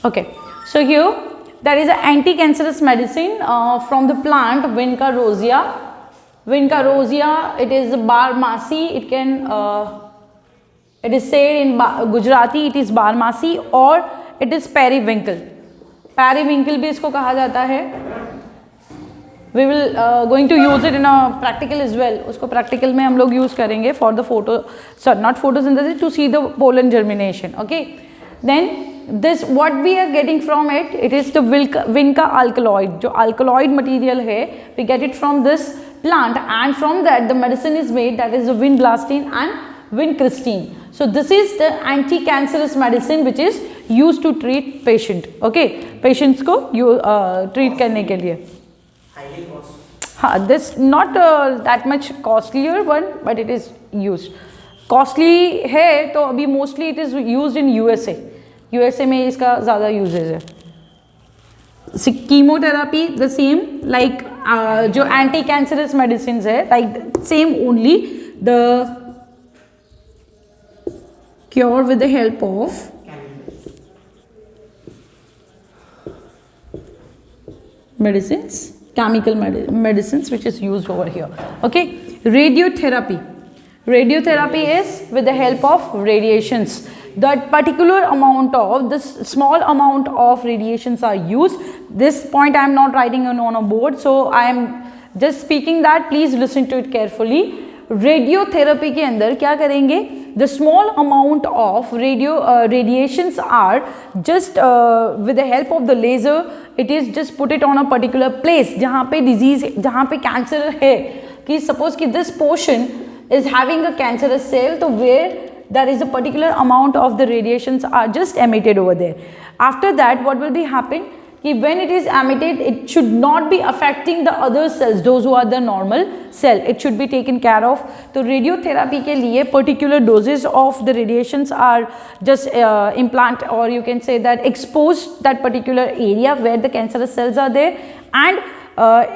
Okay, so here there is an anti-cancerous medicine from the plant Vinca rosea. Vinca rosea, it is Barmasi. It can it is said in Gujarati it is Barmasi or it is periwinkle. Periwinkle भी इसको कहा जाता है. We will going to use it in a practical as well. उसको practical में हम लोग use करेंगे for the not photosynthesis, to see the pollen germination. Okay, then this what we are getting from it, it is the Vinca alkaloid. जो alkaloid material है, we get it from this plant, and from that the medicine is made, that is the vinblastine and vincristine. So this is the anti-cancerous medicine which is used to treat patient. Okay, patients को treat करने के लिए. हाँ, this not that much costlier one, but it is used. Costly है तो अभी mostly it is used in USA. USA में इसका ज़्यादा यूजेज है. कीमोथेरापी द सेम लाइक जो एंटी कैंसरस मेडिसिन है, like same only the cure with the help of medicines, chemical medicines which is used over here. Okay, radiotherapy. Radiotherapy is with the help of radiations. That particular amount of this small amount of radiations are used. This point I am not writing on a board, so I am just speaking that. Please listen to it carefully. Radiotherapy के अंदर क्या करेंगे? The small amount of radiations are just with the help of the laser. It is just put it on a particular place जहाँ पे disease, जहाँ पे cancer है, कि suppose कि this portion is having a cancerous cell, तो where there is a particular amount of the radiations are just emitted over there. After that, what will be happen? कि when it is emitted, it should not be affecting the other cells, those who are the normal cell. It should be taken care of. तो radiotherapy के लिए particular doses of the radiations are just implant, or you can say that expose that particular area where the cancerous cells are there, and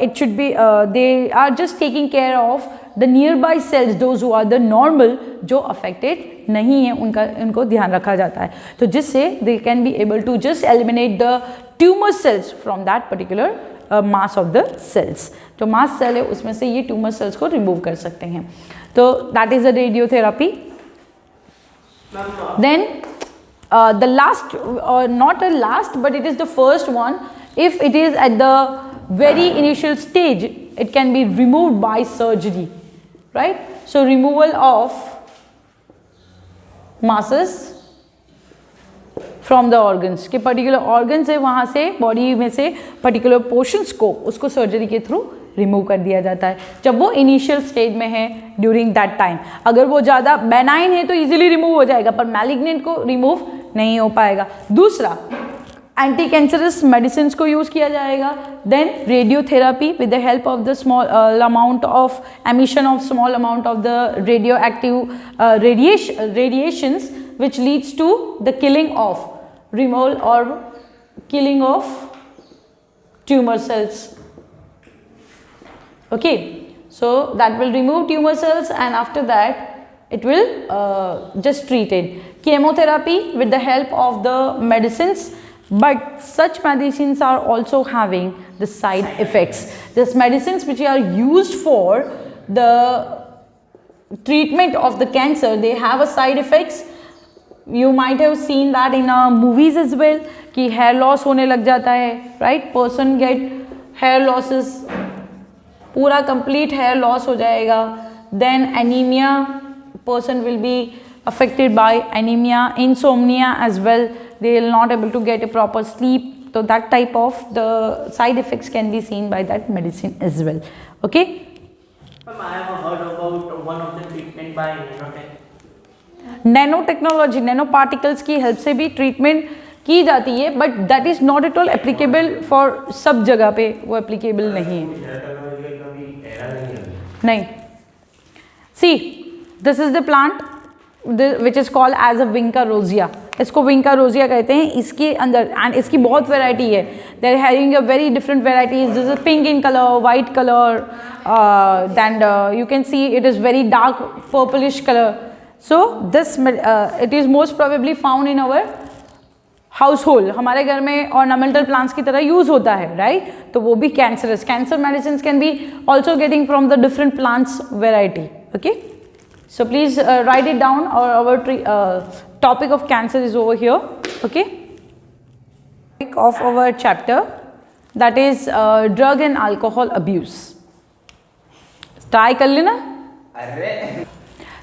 it should be they are just taking care of the nearby cells, those who are the normal, जो affected नहीं है उनको ध्यान रखा जाता है. तो जिससे they can be able to just eliminate the tumor cells from that particular mass of the cells. जो mass cell है उसमें से ये tumor cells को remove कर सकते हैं. तो that is the radiotherapy. Then the last, or not a last, but it is the first one. If it is at the very initial stage, it can be removed by surgery, right? So removal of masses from the organs, कि particular organs है वहाँ से body में से particular portions को उसको surgery के through remove कर दिया जाता है जब वो initial stage में है during that time. अगर वो ज़्यादा benign है तो easily remove हो जाएगा, पर malignant को remove नहीं हो पाएगा. दूसरा, एंटी कैंसरस मेडिसिन को यूज़ किया जाएगा. Then radiotherapy with the help of the small amount of emission of small amount of the radio active radiations which leads to the killing of removal और killing of tumour cells. Okay, so that will remove tumour cells and after that it will just treat it. Chemotherapy with the help of the medicines, but such medicines are also having the side effects. These medicines which are used for the treatment of the cancer, they have a side effects. You might have seen that in movies as well, कि hair loss होने लग जाता है, right? Person get hair losses, पूरा complete hair loss हो जाएगा. Then anemia, person will be affected by anemia, insomnia as well. They will not able to get a proper sleep. So that type of the side effects can be seen by that medicine as well. Okay. I have heard about one of the treatment by nanotech. Nanotechnology, nanoparticles की help से भी treatment की जाती है, but that is not at all applicable for सब जगह पे वो applicable नहीं है. नहीं. See, this is the plant which is called as a Vinca rosea. इसको Vinca rosea कहते हैं. इसके अंदर and इसकी बहुत variety है. They are having a very different varieties. This is pink in color, white color, then you can see it is very dark purplish color. So this it is most probably found in our household. हमारे घर में ornamental plants की तरह use होता है, right? तो वो भी cancerous. Cancer medicines can be also getting from the different plants variety. Okay. So please write it down. Or our topic of cancer is over here. Okay. Of our chapter, that is drug and alcohol abuse. Try कर लेना.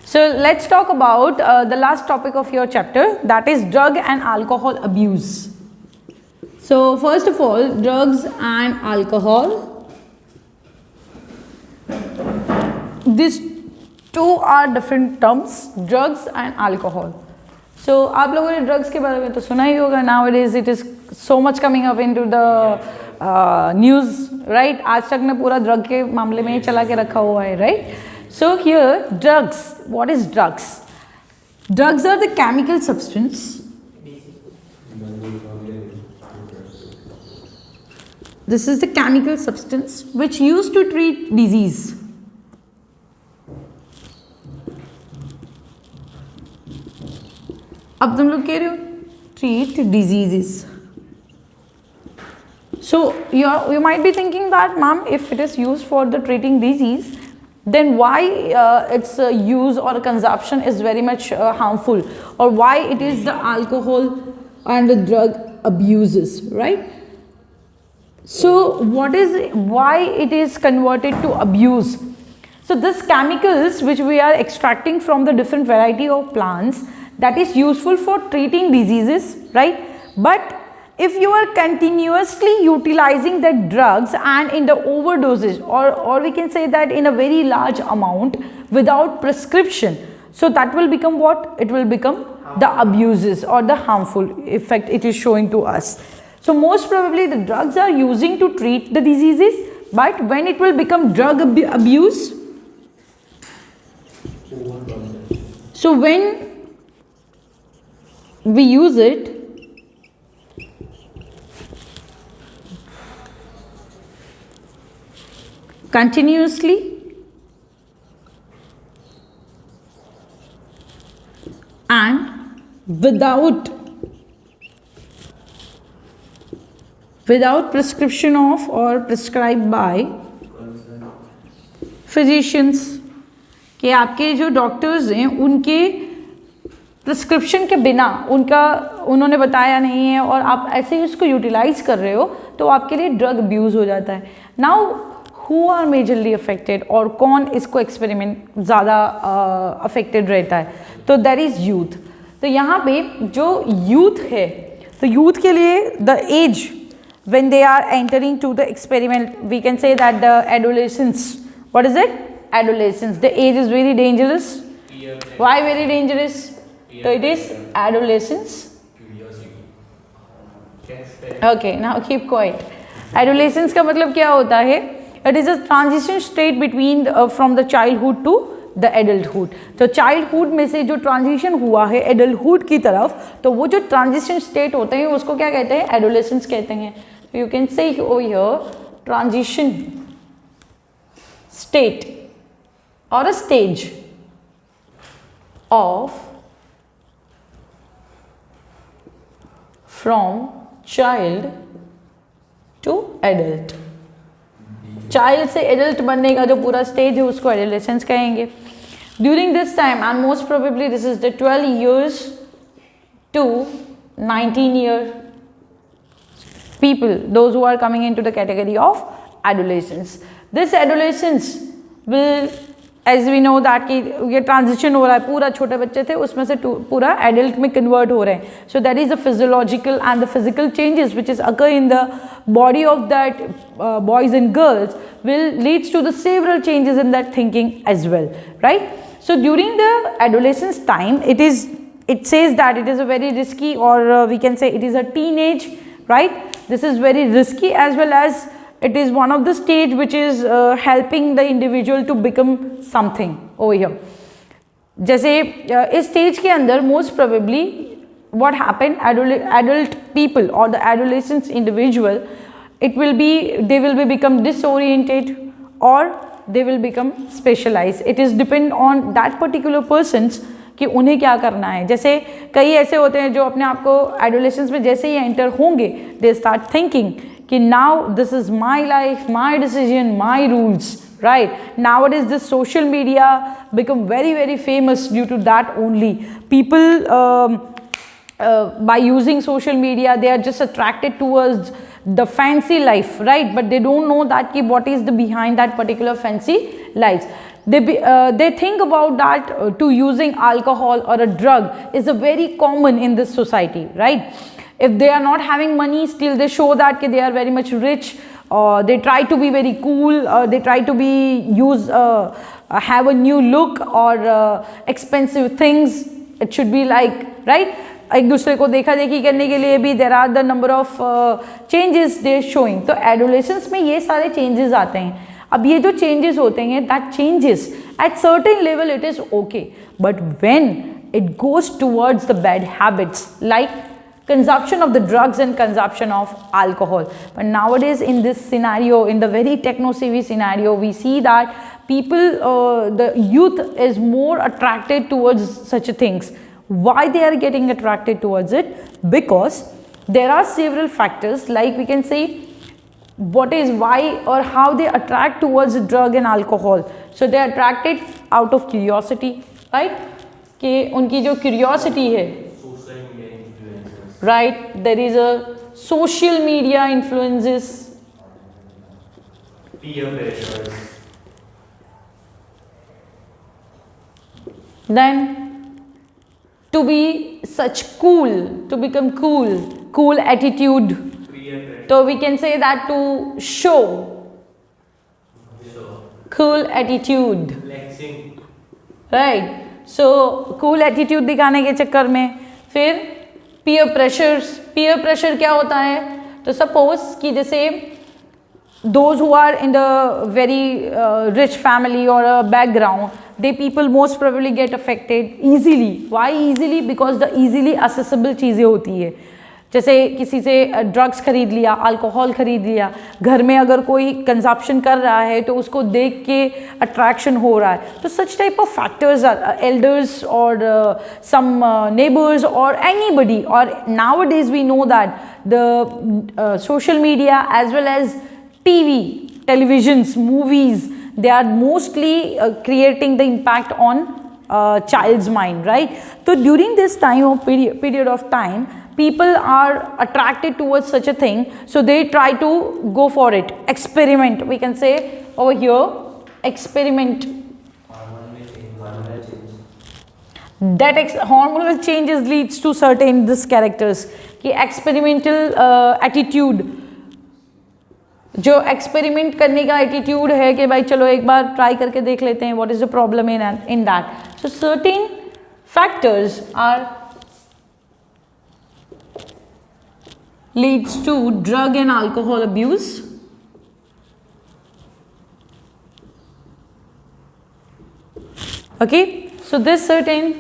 So let's talk about the last topic of your chapter, that is drug and alcohol abuse. So first of all, drugs and alcohol, these two are different terms, drugs and alcohol. So आप लोगों ने drugs के बारे में तो सुना ही होगा. Nowadays it is so much coming up into the news, right? आज तक ने पूरा drug के मामले में ही चला के रखा हुआ है, right? So here drugs, what is drugs? Drugs are the chemical substance this is the chemical substance which used to treat disease. अब तुम लोग कह रहे हो treat diseases. So you might be thinking that, ma'am, if it is used for the treating disease, then why its use or consumption is very much harmful, or why it is the alcohol and the drug abuses, right? So why it is converted to abuse? So these chemicals which we are extracting from the different variety of plants, that is useful for treating diseases, right? But if you are continuously utilizing the drugs and in the overdoses, or we can say that in a very large amount without prescription, so that will become what? It will become the abuses or the harmful effect it is showing to us. So most probably the drugs are using to treat the diseases, but when it will become drug abuse, so when we use it, continuously and without prescription of or prescribed by physicians, कि आपके जो doctors हैं उनके prescription के बिना उन्होंने बताया नहीं है और आप ऐसे ही उसको यूटिलाइज कर रहे हो, तो आपके लिए ड्रग अब्यूज़ हो जाता है. Now who are majorly affected, और कौन इसको एक्सपेरिमेंट ज़्यादा अफेक्टेड रहता है? तो दैट इज़ यूथ. तो यहाँ पे जो यूथ है, तो यूथ के लिए the age when they are entering to the experiment, we can say that the adolescence, what is it? Adolescence. The age is very dangerous. Why very dangerous? So it is adolescence. Okay, now keep quiet. Adolescence का मतलब क्या होता है? It is a transition state between from the childhood to the adulthood. तो childhood में से जो transition हुआ है adulthood की तरफ, तो वो जो transition state होते हैं उसको क्या कहते हैं? Adolescence कहते हैं. You can say over here transition state or a stage of from child to adult. Child से एडल्ट बनने का जो पूरा स्टेज है उसको एडोलेसेंस कहेंगे. During this time and most probably this is the 12 years to 19 year people, those who are coming into the category of adolescence. This adolescence will, as we know that कि ये transition हो रहा है, पूरा छोटे बच्चे थे उसमें से पूरा एडल्ट में कन्वर्ट हो रहे हैं. सो that is the physiological and the physical changes which is occur in the body of that boys and girls will leads to the several changes in that thinking as well, right? So during the adolescence time, it says that it is a very risky, or we can say it is a teenage, right? This is very risky as well as it is one of the stage which is helping the individual to become something over here. जैसे इस stage के अंदर most probably what happened, adult people or the adolescent individual, they will be become disoriented or they will become specialized. It is depend on that particular person's कि उन्हें क्या करना है। जैसे कई ऐसे होते हैं जो अपने आप को एडोलेसेंस में जैसे ही एंटर होंगे, दे स्टार्ट थिंकिंग कि now this is my life, my decision, my rules, right? Nowadays this social media become very famous due to that only. People by using social media, they are just attracted towards the fancy life, right? But they don't know that ki what is the behind that particular fancy life. They think about that to using alcohol or a drug is a very common in this society, right? If they are not having money, still they show that ki they are very much rich. They try to be very cool, they try to be have a new look or expensive things. It should be like, right? एक दूसरे को देखा देखी करने के लिए भी there are the number of changes they are showing. तो adolescence में ये सारे changes आते हैं. अब ये जो changes होते हैं, that changes at certain level it is okay, but when it goes towards the bad habits like consumption of the drugs and consumption of alcohol. But nowadays in this scenario, in the very techno-savvy scenario, we see that people, the youth is more attracted towards such things. Why they are getting attracted towards it? Because there are several factors, like we can say what is why or how they attract towards drug and alcohol. So they are attracted out of curiosity, right? कि उनकी जो curiosity है, right? There is a social media influences, peer pressures, then to be such cool, to become cool attitude, so we can say that to show cool attitude, flexing, right? So cool attitude दिखाने के चक्कर में फिर peer pressure क्या होता है? तो suppose कि जैसे those who are in the very rich family or a background, they people most probably get affected easily. Why easily? Because the easily accessible चीज़ें होती है. जैसे किसी से ड्रग्स खरीद लिया, अल्कोहल खरीद लिया, घर में अगर कोई कंजप्शन कर रहा है तो उसको देख के अट्रैक्शन हो रहा है. तो such type of factors are elders और सम नेबर्स और एनीबडी, और nowadays we know that the social media as well as televisions, movies, they are mostly creating the impact on child's mind, right? So during this time of period of time, people are attracted towards such a thing, so they try to go for it, experiment, we can say over here, experiment. That hormonal changes leads to certain this characters कि experimental attitude, जो experiment करने का attitude है कि भाई चलो एक बार try करके देख लेते हैं, what is the problem in that. So certain factors are leads to drug and alcohol abuse. Okay, so this certain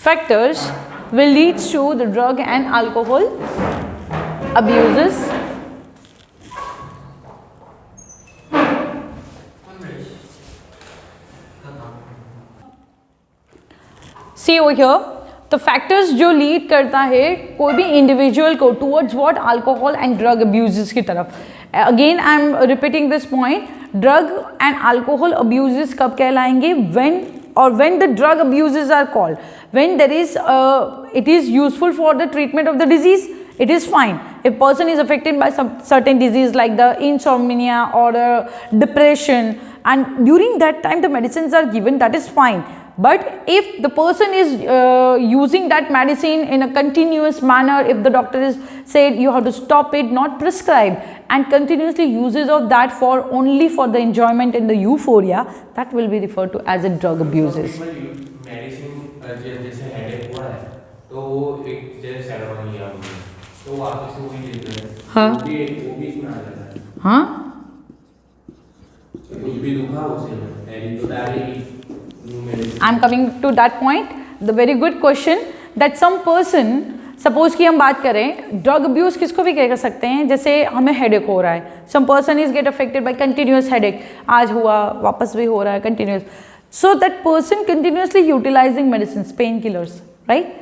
factors will lead to the drug and alcohol abuses. See over here, the factors जो lead करता है कोई भी individual को towards what alcohol and drug abuses की तरफ. Again I am repeating this point, drug and alcohol abuses कब कहलाएंगे? When the drug abuses are called, when there is it is useful for the treatment of the disease, it is fine. If person is affected by some certain disease like the insomnia or depression, and during that time the medicines are given, that is fine. But if the person is using that medicine in a continuous manner, if the doctor is said you have to stop it, not prescribe, and continuously uses of that for only for the enjoyment and the euphoria, that will be referred to as a drug abuses. Medicine जैसे headache हुआ है तो वो एक जैसे सेरोन लिया हमने तो वापस से वही ले रहे हैं. हाँ. वो भी इसमें आ जाता है. हाँ. कुछ भी दुखा उसे एडी तो डालेगी. I am coming to that point. The very good question that some person, suppose कि हम बात करें ड्रग अब्यूज किसको भी कह सकते हैं, जैसे हमें हेडेक हो रहा है, some person is get affected by continuous headache, आज हुआ वापस भी हो रहा है continuous, So that person continuously utilizing medicines, painkillers, right?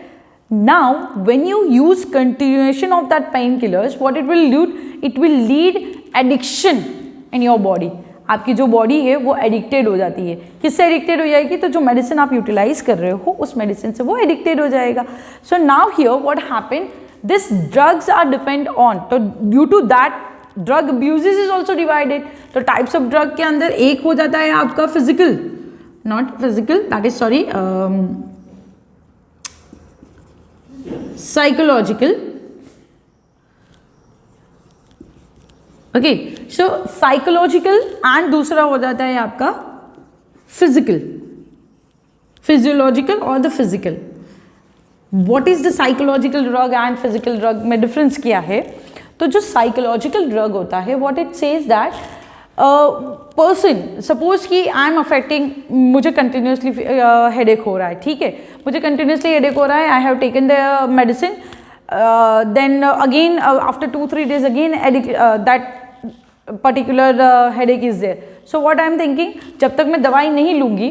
Now when you use continuation of that painkillers, what it will do, it will lead addiction in your body. आपकी जो body है वो एडिक्टेड हो जाती है. किससे एडिक्टेड हो जाएगी? तो जो मेडिसिन आप यूटिलाइज कर रहे हो उस मेडिसिन से वो एडिक्टेड हो जाएगा. So now here what happen, this drugs are depend on, तो due to that drug abuses is also divided. तो टाइप्स ऑफ ड्रग के अंदर एक हो जाता है आपका physical, not physical, that is sorry psychological. Okay, so psychological and दूसरा हो जाता है आपका फिजिकल, फिजियोलॉजिकल और the physical. What is the psychological drug and physical drug में डिफरेंस क्या है? तो जो साइकोलॉजिकल ड्रग होता है, what it says that person, suppose कि आई एम अफेक्टिंग, मुझे कंटिन्यूसली हेडेक हो रहा है, ठीक है, मुझे कंटिन्यूसली हेडेक हो रहा है, I have taken the medicine, then again after 2-3 days again that particular headache is there. So what I am thinking, जब तक मैं दवाई नहीं लूँगी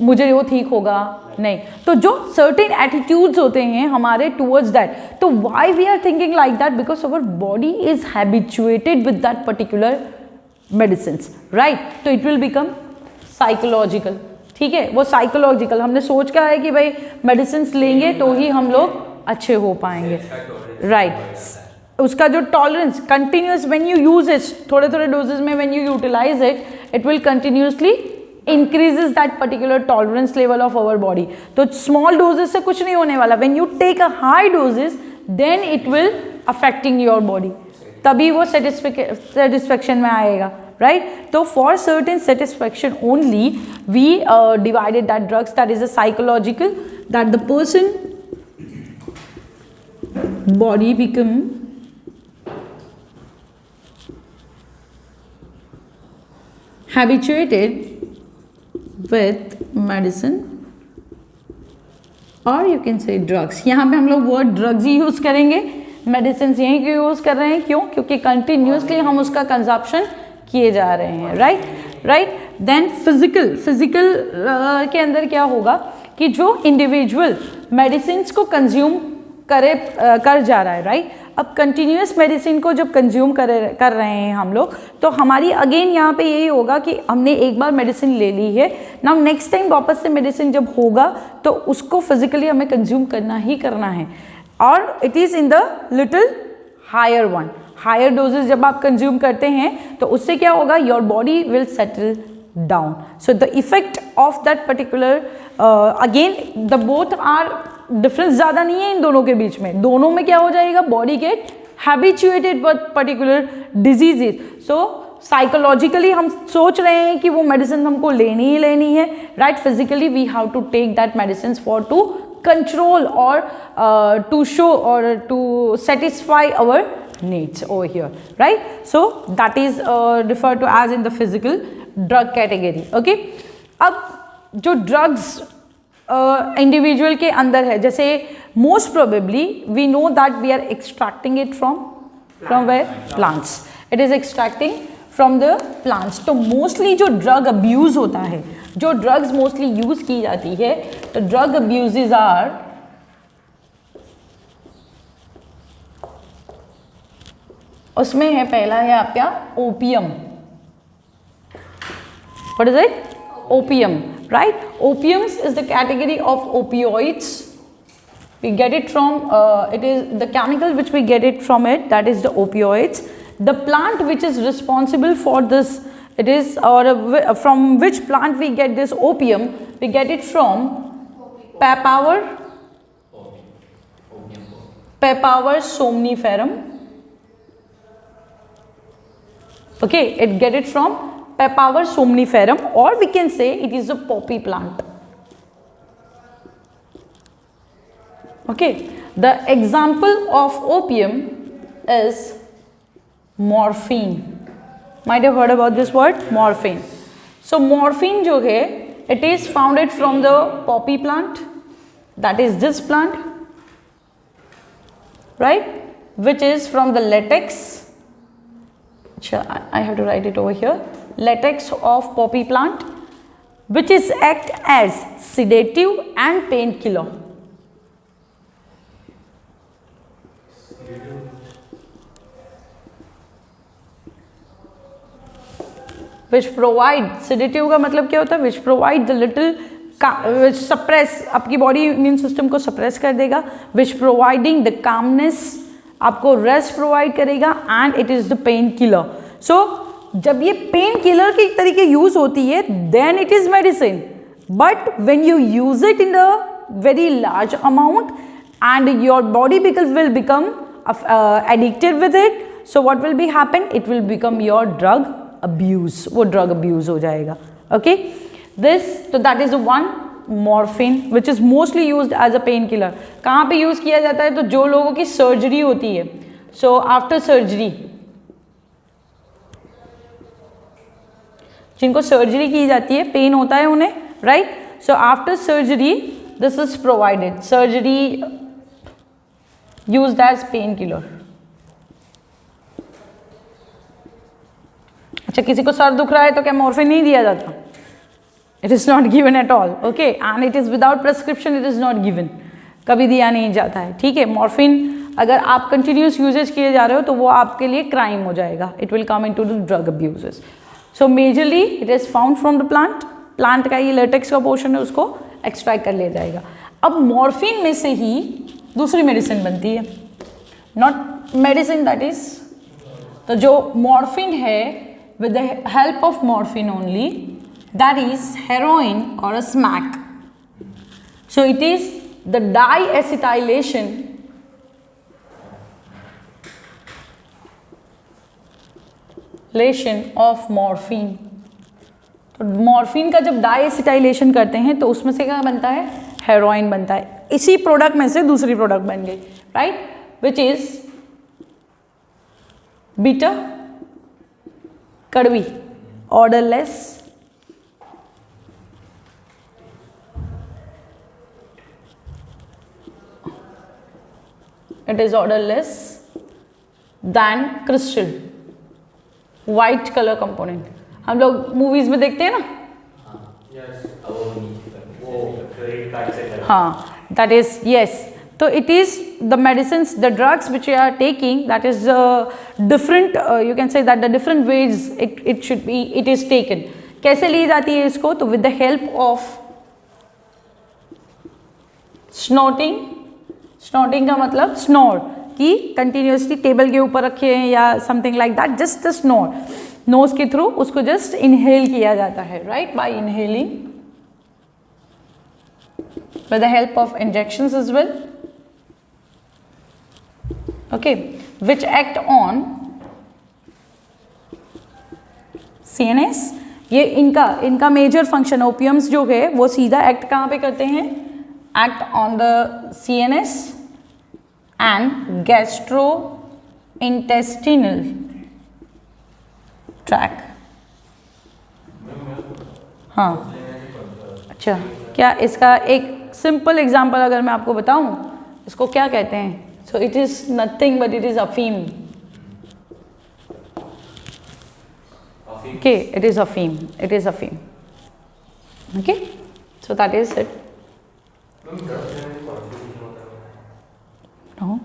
मुझे वो ठीक होगा नहीं. तो जो certain attitudes होते हैं हमारे towards that, तो why we are thinking like that? Because our body is habituated with that particular medicines, right? तो it will become psychological. ठीक है, वो psychological, हमने सोच का है कि भाई medicines लेंगे तो ही हम लोग अच्छे हो पाएंगे, राइट. उसका जो tolerance continuous, when you use it थोड़े थोड़े डोजेज में, when you utilize it, it will continuously increases that particular tolerance level of our body. तो स्मॉल डोजेज से कुछ नहीं होने वाला. When you take a high doses then it will affecting your body, तभी वो सेटिस्फेक्शन में आएगा, right? So for certain satisfaction only we divided that drugs, that is a psychological, that the person body become habituated with medicine or you can say drugs. यहाँ पे हम लोग word drugs ही use करेंगे, medicine यहीं क्यों use कर रहे हैं? क्यों? क्योंकि कंटिन्यूसली हम उसका कंजप्शन किए जा रहे हैं, राइट. देन फिजिकल के अंदर क्या होगा कि जो इंडिविजुअल मेडिसिन को कंज्यूम कर जा रहा है, राइट. अब कंटिन्यूस मेडिसिन को जब कंज्यूम कर रहे हैं हम लोग, तो हमारी अगेन यहाँ पे यही होगा कि हमने एक बार मेडिसिन ले ली है, नाउ नेक्स्ट टाइम वापस से मेडिसिन जब होगा तो उसको फिजिकली हमें कंज्यूम करना ही करना है, और it is in the little higher one. Higher doses जब आप कंज्यूम करते हैं तो उससे क्या होगा, your body will settle down. So the effect of that particular, again the both are difference ज़्यादा नहीं है इन दोनों के बीच में. दोनों में क्या हो जाएगा, body get habituated with particular diseases. So psychologically हम सोच रहे हैं कि वो मेडिसिन हमको लेनी ही लेनी है, right. Physically we have to take that medicine for to control or to show or to satisfy our needs over here, right. So that is referred to as in the physical drug category. Okay, अब जो drugs individual के अंदर है, जैसे most probably we know that we are extracting it from where? Plants. It is extracting from the plants. तो mostly जो drug abuse होता है, जो ड्रग्स मोस्टली यूज की जाती है, तो ड्रग अब्यूजेज आर उसमें है, पहला है आपका opium. What is it? Opium, right. Opiums is the category of opioids. we get it from it is the chemical which we get it from it, that is the opioids. The plant which is responsible for this, it is, or from which plant we get this opium, we get it from Papaver somniferum. Okay, it get it from Papaver somniferum, or we can say it is a poppy plant. Okay, the example of opium is morphine. Might have heard about this word, morphine. So morphine जो है, it is founded from the poppy plant, that is this plant, right, which is from the latex. I have to write it over here. Latex of poppy plant. which is act as sedative and painkiller. Which provide, sedative का मतलब क्या होता है? Which provide the little, which suppress, आपकी body immune system को suppress कर देगा. Which providing the calmness, आपको रेस्ट प्रोवाइड करेगा. And it is the pain killer. So जब ये पेन किलर के तरीके यूज होती है then it is medicine. But when you use it in the very large amount and your body will become addicted with it, so what will be happen? It will become your drug abuse. वो drug abuse हो जाएगा. Okay, this, so that is the one morphine which is mostly used as a pain killer. कहाँ पे use किया जाता है? तो जो लोगों की सर्जरी होती है, so after surgery, जिनको सर्जरी की जाती है, पेन होता है उन्हें, right? So after surgery this is provided. Surgery used as pain killer. अच्छा, किसी को सर दुख रहा है तो क्या मॉर्फिन नहीं दिया जाता? It is not given at all. Okay, and it is without prescription, it is not given. कभी दिया नहीं जाता है. ठीक है, मॉर्फिन अगर आप कंटिन्यूस यूजेज किए जा रहे हो तो वो आपके लिए क्राइम हो जाएगा. It will come in to the drug abuses. So majorly it is found from the plant. Plant का ये लेटेक्स का पोर्शन है, उसको एक्सट्रैक्ट कर लिया जाएगा. अब मॉर्फिन में से ही दूसरी मेडिसिन बनती है. नॉट मेडिसिन दैट इज, तो जो मॉर्फिन है with the help of morphine only, that is heroin और a smack. So it is the diacetylation of morphine. तो मॉर्फिन का जब डाईएसिटाइलेशन करते हैं तो उसमें से क्या बनता है? हेरोइन बनता है. इसी प्रोडक्ट में से दूसरी प्रोडक्ट बन गई, राइट, विच इज बीटा, कड़वी, odourless, it is odourless than crystal, white colour component. हम लोग मूवीज में देखते हैं ना. हाँ, दैट इज, यस. तो it is the medicine, the drugs which you are taking, that is different, you can say that the different ways it should be, it is taken. कैसे ली जाती है इसको? तो with the help of snorting. Snorting का मतलब snore, कि continuously table के ऊपर रखे हैं या something like that, just the snore, nose के थ्रू उसको जस्ट इनहेल किया जाता है, right, by inhaling with the help of injections as well. Okay, which act on CNS. ये इनका मेजर फंक्शन, ओपियम्स जो है वो सीधा एक्ट कहाँ पे करते हैं? Act on the CNS and gastro intestinal track. हाँ, अच्छा, क्या इसका एक सिंपल एग्जाम्पल अगर मैं आपको बताऊं, इसको क्या कहते हैं? So it is nothing but it is afeem. Okay, it is afeem, it is afeem. Okay, so that is it. No,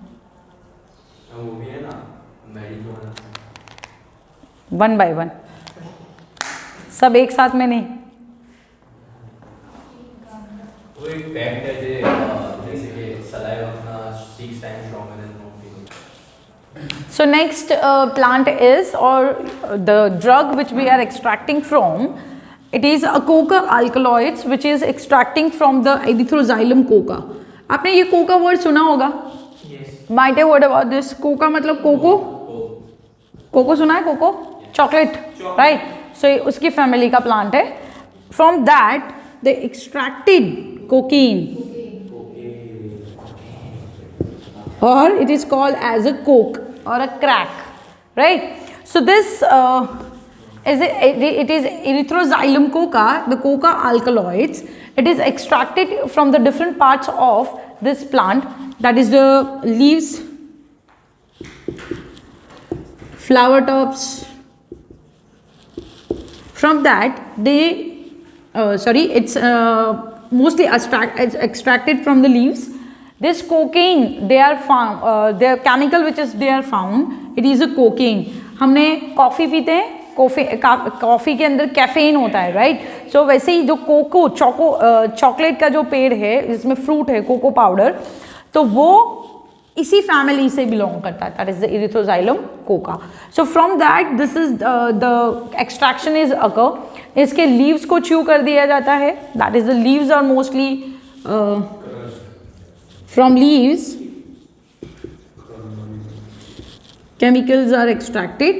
one by one, सब एक साथ में नहीं. वो एक फैक्ट है जैसे कि सलाइवा अपना 6 times stronger than morphine. So next plant is, or the drug which we are extracting from, it is a coca alkaloids which is extracting from the erythroxylum coca. आपने ये कोका वर्ड सुना होगा? Might have heard about this. Coca मतलब cocoa. Cocoa सुना है? Cocoa chocolate, right? सो उसकी family का plant है. From that they extracted cocaine, or it is called as a coke or a crack, right? So this it is erythroxylum coca, the coca alkaloids. It is extracted from the different parts of this plant, that is the leaves, flower tops. From that they sorry, it's mostly extracted from the leaves. This cocaine, they are found, their chemical which is they are found, it is a cocaine. हमने coffee पीते हैं, coffee के अंदर caffeine होता है, right? सो वैसे ही जो chocolate का जो पेड़ है, जिसमें फ्रूट है, कोको पाउडर, तो वो इसी फैमिली से बिलोंग करता है, that is the Erythroxylum coca. So from that this is the extraction is occur. इसके लीव्स को च्यू कर दिया जाता है, that is the leaves are mostly from leaves chemicals are extracted.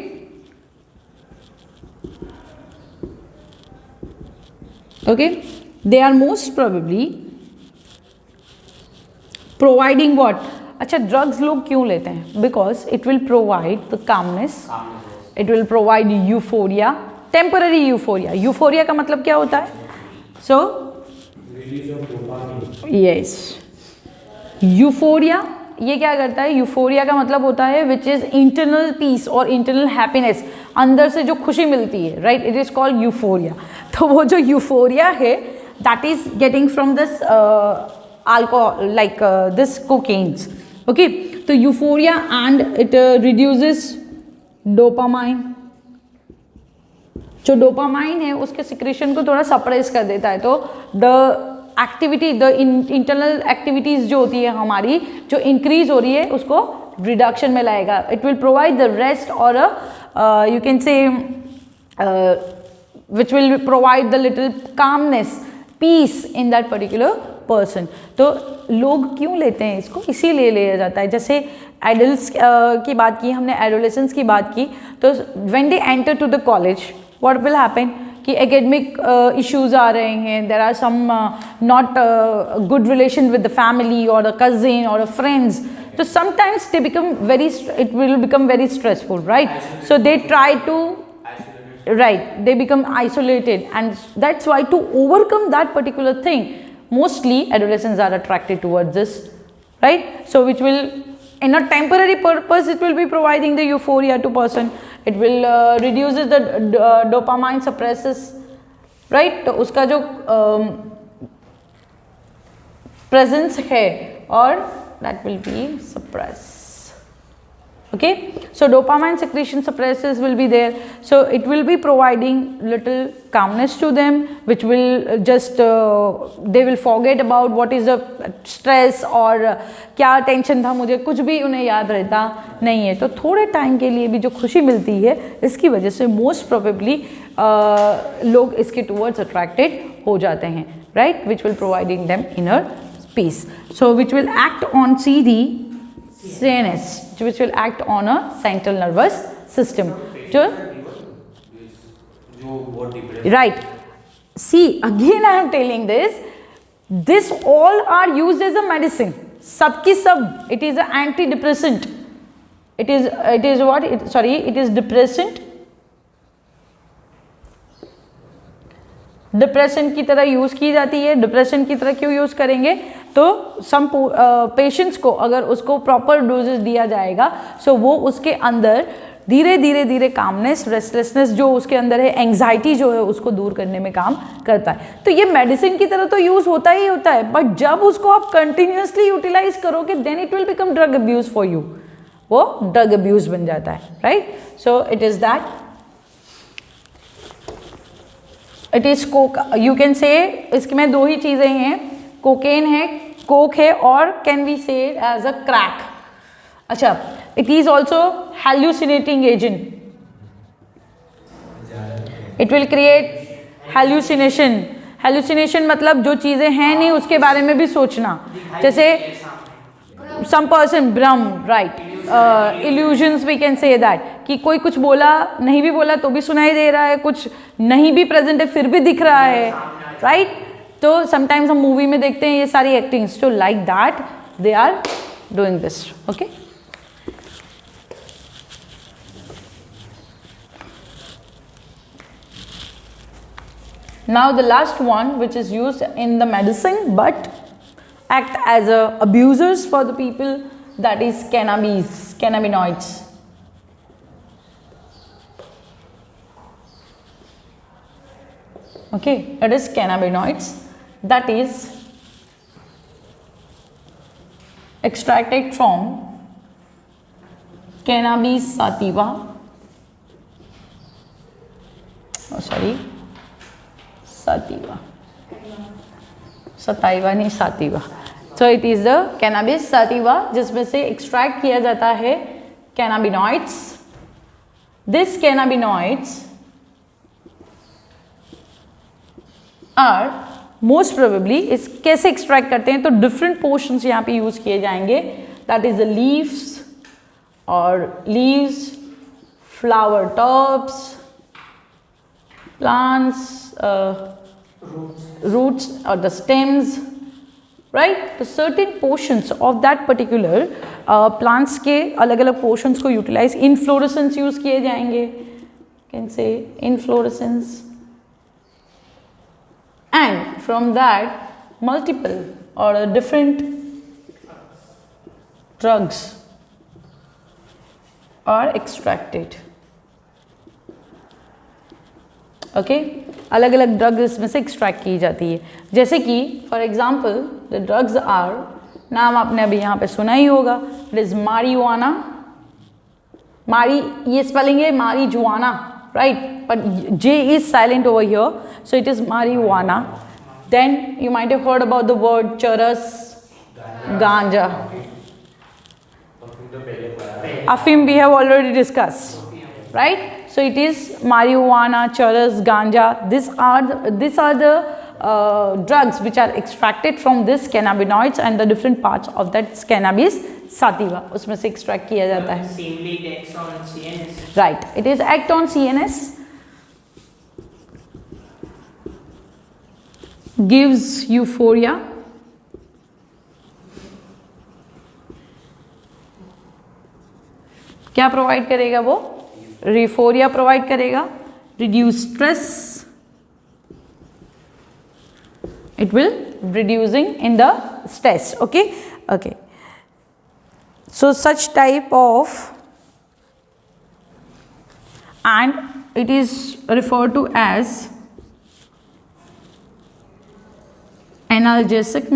Okay, they are most probably providing what? अच्छा, drugs लोग क्यों लेते हैं? Because it will provide the calmness, it will provide euphoria, temporary euphoria. Euphoria का मतलब क्या होता है? सो यस, यूफोरिया ये क्या करता है? यूफोरिया का मतलब होता है विच इज इंटरनल पीस और इंटरनल हैप्पीनेस, अंदर से जो खुशी मिलती है, right? It is called euphoria. तो वो जो यूफोरिया है that is getting from this alcohol, like this cocaines. Okay, तो euphoria and it reduces dopamine. जो dopamine है उसके secretion को थोड़ा suppress कर देता है. तो the activity, the internal activities जो होती है हमारी, जो increase हो रही है, उसको reduction में लाएगा. It will provide the rest or a you can say which will provide the little calmness, peace in that particular person. तो लोग क्यों लेते हैं इसको? इसीलिए लिया जाता है. जैसे एडल्ट्स की बात की हमने, एडोलेसेंस की बात की, तो when they enter to the college what will happen कि एकेडमिक इश्यूज आ रहे हैं, there are some not good relation with the family और अ कजिन और अ फ्रेंड्स. तो sometimes they become very, it will become very stressful, right? So they try to, right, they become isolated, and that's why to overcome that particular thing, mostly adolescents are attracted towards this, right? So which will, in a temporary purpose, it will be providing the euphoria to person. It will reduces the dopamine, suppresses, right? तो उसका जो presence है और that will be suppressed. Okay, so dopamine secretion suppresses will be there, so it will be providing little calmness to them, which will just they will forget about what is the stress और क्या tension था मुझे, कुछ भी उन्हें याद रहता नहीं है. तो थोड़े टाइम के लिए भी जो खुशी मिलती है, इसकी वजह से मोस्ट प्रोबेबली लोग इसके टूवर्ड्स अट्रैक्टेड हो जाते हैं, right? Which will providing them inner peace. So which will act on Sidhi CNS, which will act on a central nervous system. Right. See, again I am telling this. This all are used as a medicine. सब की सब. It is an antidepressant. It is what? It is depressant. Depression की तरह use की जाती है. Depression की तरह क्यों यूज़ करेंगे? तो सम पेशेंट्स को अगर उसको प्रॉपर डोजेस दिया जाएगा, सो वो उसके अंदर धीरे धीरे धीरे कामनेस, रेस्टलेसनेस जो उसके अंदर है, एंग्जाइटी जो है, उसको दूर करने में काम करता है. तो ये मेडिसिन की तरह तो यूज़ होता ही होता है, बट जब उसको आप कंटिन्यूसली यूटिलाइज करोगे, then it will become drug abuse for you. वो ड्रग अब्यूज बन जाता है, right? So it is that. It is coke, you can say, इसमें दो ही चीज़ें हैं, कोकेन है, कोक है, और can we say as a crack. अच्छा, it is also hallucinating agent. It will create hallucination. Hallucination मतलब जो चीज़ें हैं नहीं उसके बारे में भी सोचना. जैसे सम पर्सन भ्रम, right, illusions we can say that, कि कोई कुछ बोला, नहीं भी बोला तो भी सुनाई दे रहा है, कुछ नहीं भी प्रेजेंट है फिर भी दिख रहा है, राइट? तो समटाइम्स हम मूवी में देखते हैं ये सारी एक्टिंग्स. तो like that they are doing this. Okay, now the last one which is used in the medicine but act as a abusers for the people, that is cannabinoids. Okay, it is cannabinoids that is extracted from cannabis sativa, sativa नहीं sativa. So it is the cannabis sativa जिसमें से extract किया जाता है cannabinoids. This cannabinoids are most probably इस कैसे extract करते हैं, तो different portions यहाँ पे use किए जाएंगे. That is the leaves, flower tops, plants, roots or the stems, right? तो certain portions of that particular plants के अलग अलग portions को utilize, inflorescence use किए जाएंगे, can say inflorescence, and from that multiple or different drugs are extracted. Okay, अलग अलग drugs इसमें से एक्सट्रैक्ट की जाती है. जैसे कि for example the drugs are, नाम आपने अभी यहाँ पे सुना ही होगा, इट इज मारिजुआना. ये स्पेलिंग है marijuana, right, but J is silent over here, so it is marijuana. Then you might have heard about the word charas, ganja. Afeem we have already discuss, right? So it is marijuana, charas, ganja. These are the drugs which are extracted from this cannabinoids and the different parts of that cannabis sativa. उसमें से extract किया जाता है. Similarly, it acts on CNS. Right. It is act on CNS. Gives euphoria. क्या provide करेगा वो? रिफोरिया provide करेगा. Reduce stress, it will reducing in the stress. Okay okay, so such type of, and it is referred to as analgesic.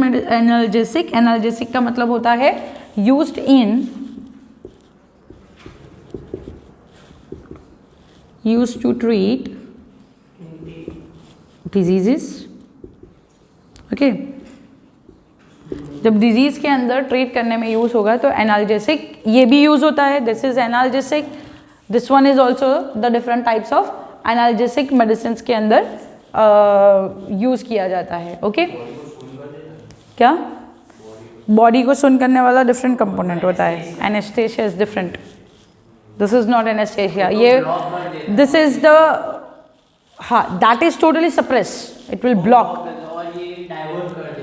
Analgesic का मतलब होता है used to treat diseases. Okay, जब disease के अंदर ट्रीट करने में यूज होगा तो एनाल्जेसिक ये भी यूज होता है. This is analgesic. This one is also the different types of analgesic medicine के अंदर यूज किया जाता है. ओके, क्या बॉडी को सुन करने वाला डिफरेंट कंपोनेंट होता है. Anaesthesia is different. This is not anesthesia. This is the, that is totally suppressed. It will block.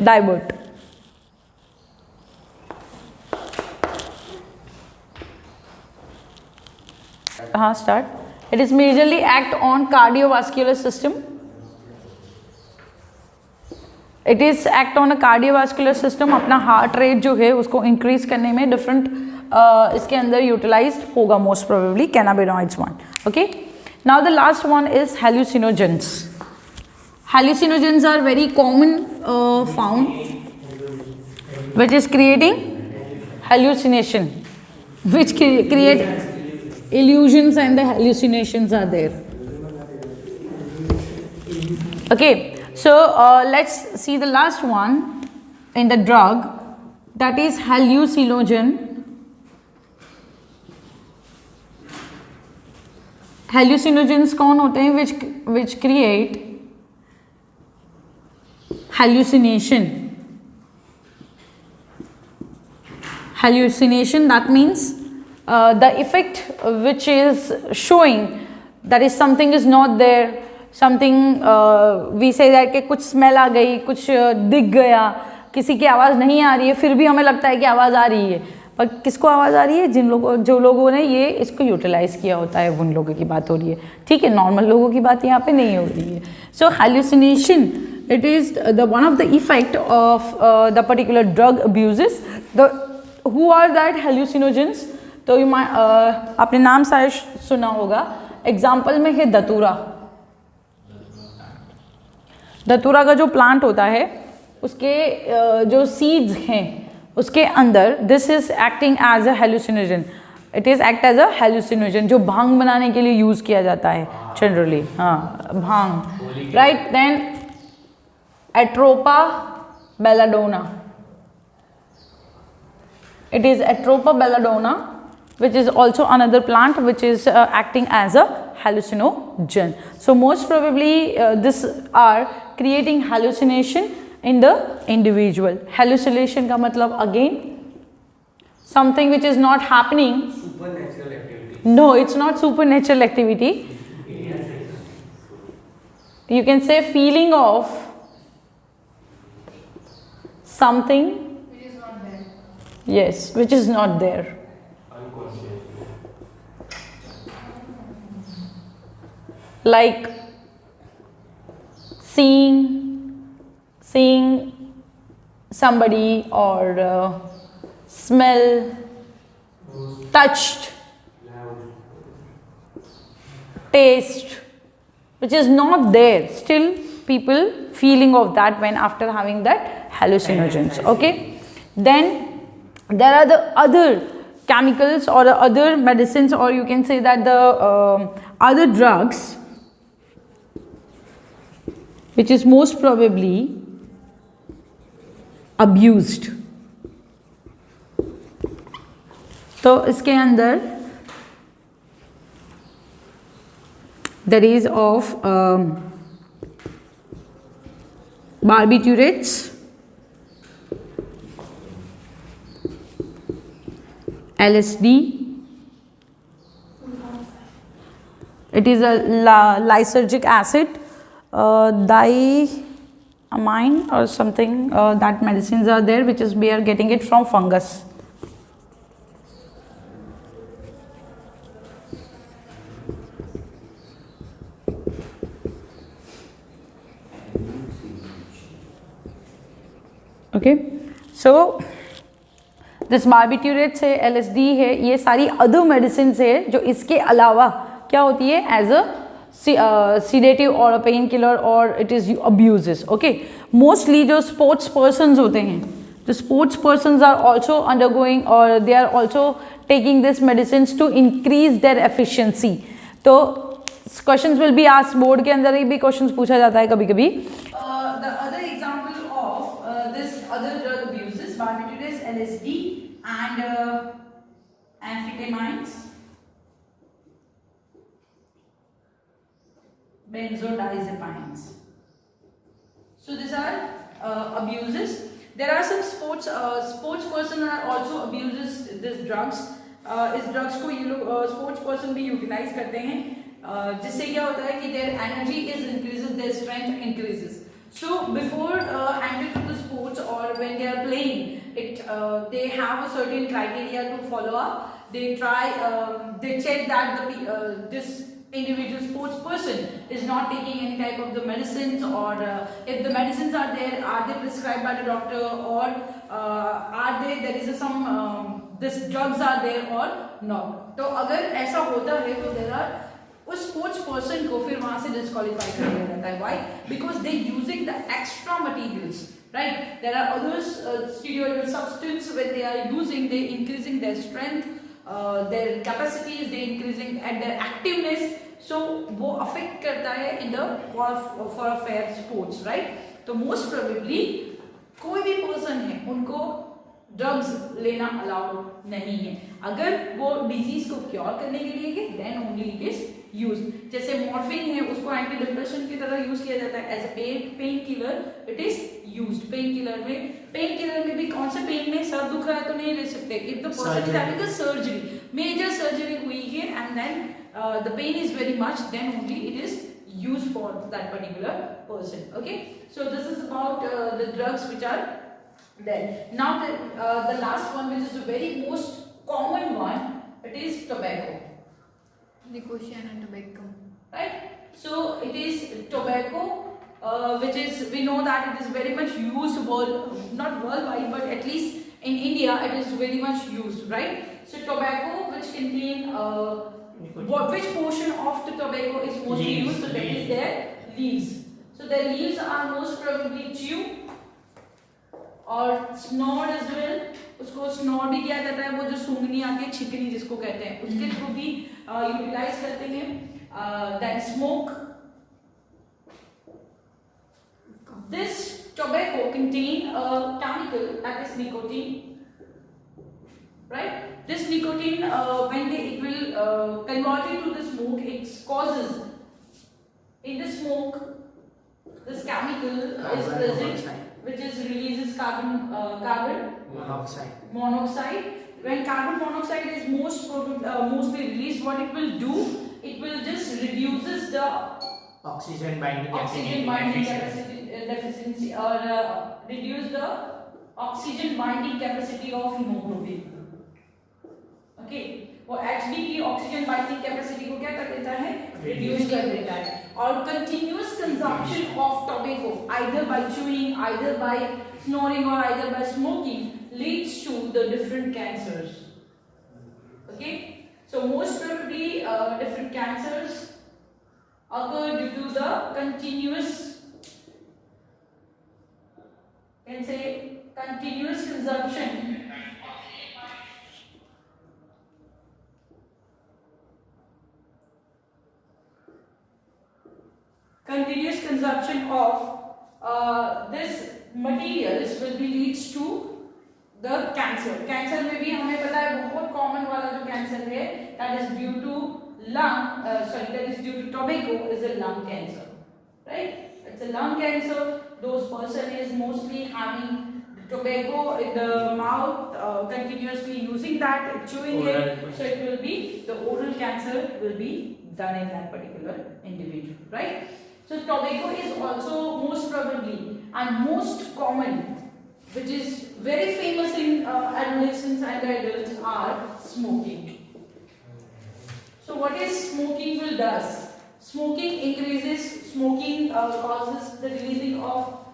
Divert. Start. It is majorly act on cardiovascular system. It is act on a cardiovascular system. अपना heart rate जो है उसको increase करने में different इसके अंदर utilised होगा most probably cannabinoids one. Okay, now the last one is hallucinogens. Hallucinogens are very common found which is creating hallucination, which create illusions and the hallucinations are there. Okay, so let's see the last one in the drug, that is hallucinogen. Hallucinogens कौन होते हैं? which create hallucination. Hallucination, that means the effect which is showing that is something is not there, something we say that कि कुछ smell आ गई, कुछ दिख गया, किसी की आवाज़ नहीं आ रही है फिर भी हमें लगता है कि आवाज़ आ रही है, पर किसको आवाज़ आ रही है? जो लोगों ने ये इसको यूटिलाइज़ किया होता है उन लोगों की बात हो रही है. ठीक है, नॉर्मल लोगों की बात यहाँ पे नहीं हो रही है. So hallucination, it is the one of the effect of the particular drug abuses. Who are that hallucinogens? तो आपने नाम शायद सुना होगा. एग्जाम्पल में है धतूरा. धतूरा का जो प्लांट होता है उसके जो सीड्स हैं उसके अंदर this is acting as a hallucinogen, it is act as a hallucinogen जो भांग बनाने के लिए यूज किया जाता है जनरली, हाँ bhang, right. Then Atropa belladonna, it is Atropa belladonna which is also another plant which is acting as a hallucinogen. So most probably this are creating hallucination in the individual. Hallucination का मतलब again something which is not happening. Supernatural activity. No, it's not supernatural activity. You can say feeling of something, yes, which is not there. Like seeing somebody or smell, touched, taste, which is not there. Still people feeling of that when after having that hallucinogens. Okay, then there are the other chemicals or the other medicines, or you can say that the other drugs which is most probably abused. तो इसके अंदर there is of barbiturates, LSD, it is a lysergic acid, diamine or something, that medicines are there which is we are getting it from fungus. Okay, so this barbiturates है, LSD है, ये सारी other medicine है जो इसके अलावा क्या होती है एज अ सीडेटिव और पेन किलर और it is abuses. Okay, mostly जो स्पोर्ट्स पर्सनस होते हैं, the sports persons are also undergoing और they are also taking this medicine to increase their efficiency. तो questions will be asked, board के अंदर ही भी क्वेश्चंस पूछा जाता है कभी कभी. The other example of this other drug abuses, barbiturates, LSD and amphetamines, benzodiazepines. So these are abuses. There are some sports person are also abuses these drugs. इस drugs को ये लोग sports person भी utilize करते हैं, जिससे क्या होता है कि their energy is increases, their strength increases. So before entering to the sports or when they are playing, they have a certain criteria to follow up. They try, they check that this individual sports person is not taking any type of the medicines, or if the medicines are there, are they prescribed by the doctor, or are there is some this drugs are there or not. तो अगर ऐसा होता है तो there are उस sports person को फिर वहां से डिस्क्वालीफाई कर दिया जाता है. Why? Because they using the extra materials, right. There are others steroidal substance when they are using, they increasing their strength, their capacities, they increasing at their activeness. So वो affect करता है in the for a fair sports, right. तो most probably कोई भी person है उनको drugs लेना allowed नहीं है. अगर वो डिजीज को क्योर करने के लिए है then only it is use. जैसे मॉर्फिन है, उसको एंटी डिप्रेशन की तरह यूज किया जाता है as a pain killer, it is used. Pain killer में भी कौन से पेन में, सर दुख रहा है तो नहीं ले सकते. If the person is having a surgery, major surgery हुई है and then the pain is very much, then only it is used for that particular person. Okay, so this is about the drugs which are there. Now the last one, which is the very most common one, it is tobacco. Nicotian and tobacco. Right? So it is tobacco, which is, we know that it is very much used not worldwide, but at least in India it is very much used, right? So tobacco, which contain which portion of the tobacco is mostly used? So that is their leaves. So their leaves are most probably chew or snored as well. उसको snore भी किया जाता है, वो जो सूंघनी आती है, छिकनी जिसको कहते हैं, उसके थ्रू भी यूटिलाइज करते हैं. Then smoke. This tobacco contain a chemical that is nicotine, right? This nicotine, when it will convert into the smoke, it causes in the smoke this chemical is present, which is releases carbon monoxide. When carbon monoxide is mostly released, what it will do? It will just reduces the Oxygen binding capacity deficiency, or reduce the oxygen binding capacity of hemoglobin. Okay, वो HB की oxygen binding capacity को क्या कर देता है? Reduce कर देता है. और continuous consumption of tobacco either by chewing, either by snoring, or either by smoking leads to the different cancers. Okay, so most probably different cancers occur due to the continuous, can say, continuous consumption of this materials will be leads to the cancer. Cancer में भी हमें पता है बहुत common वाला जो cancer है, that is due to that is due to tobacco, is a lung cancer, right? It's a lung cancer. Those person is mostly having tobacco in the mouth, continuously using that, chewing it, so it will be, the oral cancer will be done in that particular individual, right? So tobacco is also most probably and most common, which is very famous in adolescents and adults, are smoking. So what is smoking will does? Smoking increases, smoking causes the releasing of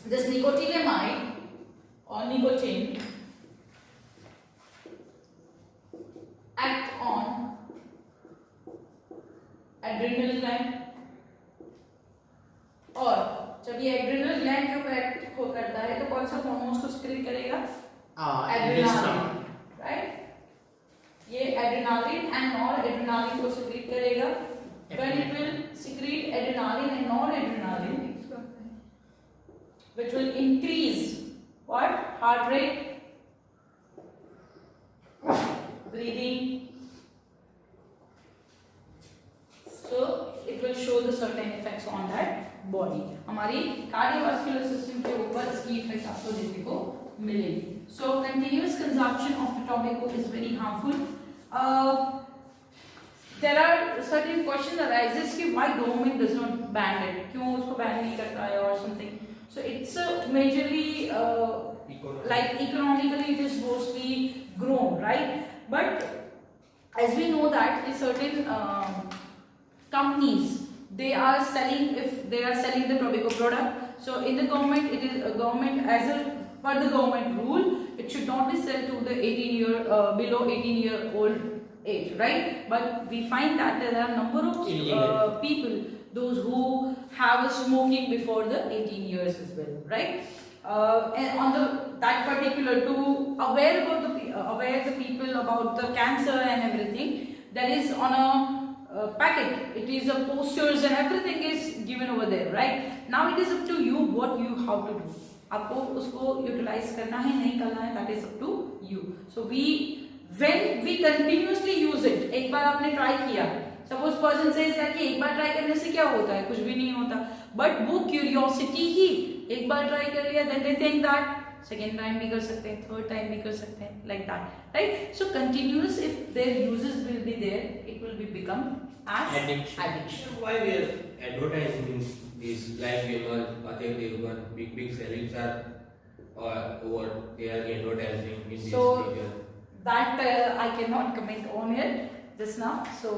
this nicotinamide or nicotine act on adrenal gland, और जब ये adrenal gland के ऊपर act करता है तो कौन सा हार्मोन्स को सिक्रीट करेगा? Adrenaline, right? ये एड्रेनालिन एंड नॉरएड्रेनालिन को सिक्रीट करेगा. When it will secrete adrenaline and noradrenaline, which will increase what? Heart rate, breathing. So it will show the certain effects on that body. हमारी cardiovascular system के ऊपर इसकी effects आपको देखने को मिलेगी. So continuous consumption of the tobacco is very harmful. There are certain questions arises कि why government does not ban it? क्यों उसको ban नहीं करता है or something? So it's majorly like economically it is mostly grown, right? But as we know that certain companies, they are selling, if they are selling the tobacco product, so in the government, it is a government as a per the government rule, it should not be sold to the 18-year below 18-year-old age, right? But we find that there are a number of people, those who have a smoking before the 18 years as well, right? And on that particular, to aware the people about the cancer and everything, that is on a packet, it is a posters and everything is given over there, right? Now it is up to you what you how to do. आपको उसको utilise करना है नहीं करना है, that is up to you. So when we continuously use it, एक बार आपने try किया, सपोज पर्सन सेज दैट कि एक बार ट्राई करने से क्या होता है, कुछ भी नहीं होता, बट वो क्यूरियोसिटी ही, एक बार ट्राई कर लिया, then they think that second time भी कर सकते हैं, थर्ड टाइम भी कर सकते हैं, like that, right? So continuous if there uses will be there, it will be become as addiction. Why we are advertising these like Vimal, Ajay Devgan, big celebrities are over they are advertising in this So figure. that I cannot comment on it just now. So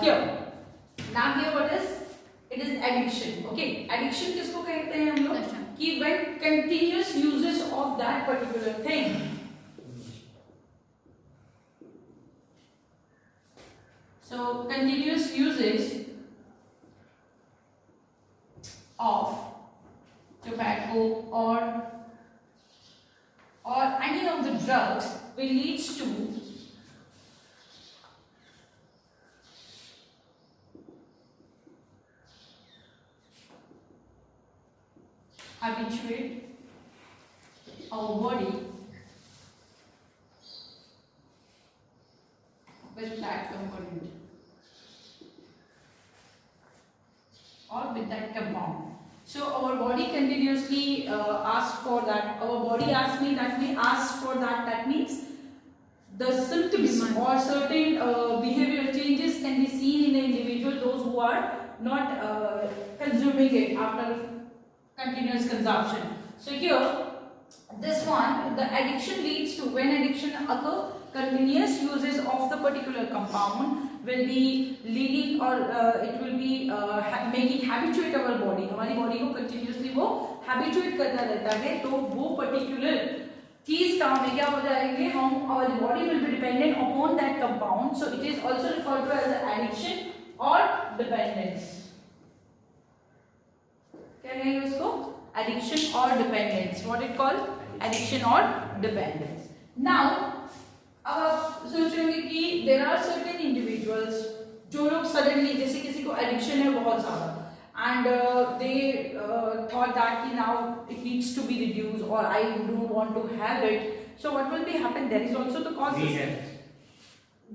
here what is, it is addiction. Okay, addiction किसको कहते हैं हम लोग? कि when continuous uses of that particular thing, so continuous usage of tobacco or any of the drugs will leads to habituate our body with that component or with that compound. So our body continuously asks for that. Our body asks me that we ask for that. That means the symptoms or certain behavioral changes can be seen in the individual, those who are not consuming it after continuous consumption. So here, this one, the addiction leads to, when addiction occur, continuous uses of the particular compound will be leading or it will be making habituate our body. हमारी body को continuously वो habituate करता रहता है, तो वो particular चीज काम में क्या हो जाएंगे, हम our body will be dependent upon that compound. So it is also referred to as addiction or dependence. क्या कहेंगे उसको? Addiction or dependence. What it called? Addiction or dependence. Now, अब आप सोच रहे होंगे कि there are certain individuals जो लोग suddenly, जैसे किसी को addiction है बहुत ज़्यादा and they thought that कि now it needs to be reduced or I don't want to have it. So what will be happen? There is also the causes.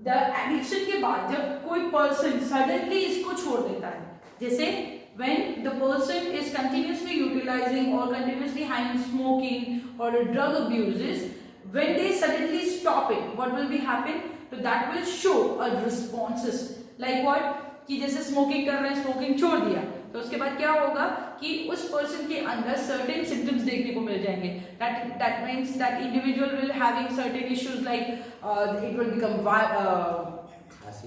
The addiction के बाद जब कोई person suddenly इसको छोड़ देता है, जैसे when the person is continuously utilizing or continuously having smoking or drug abuses, when they suddenly stop it, what will be happen? So that will show a responses like what? कि जैसे smoking कर रहे हैं, smoking छोड़ दिया, तो उसके बाद क्या होगा कि उस person के अंदर certain symptoms देखने को मिल जाएंगे. That means that individual will having certain issues like it will become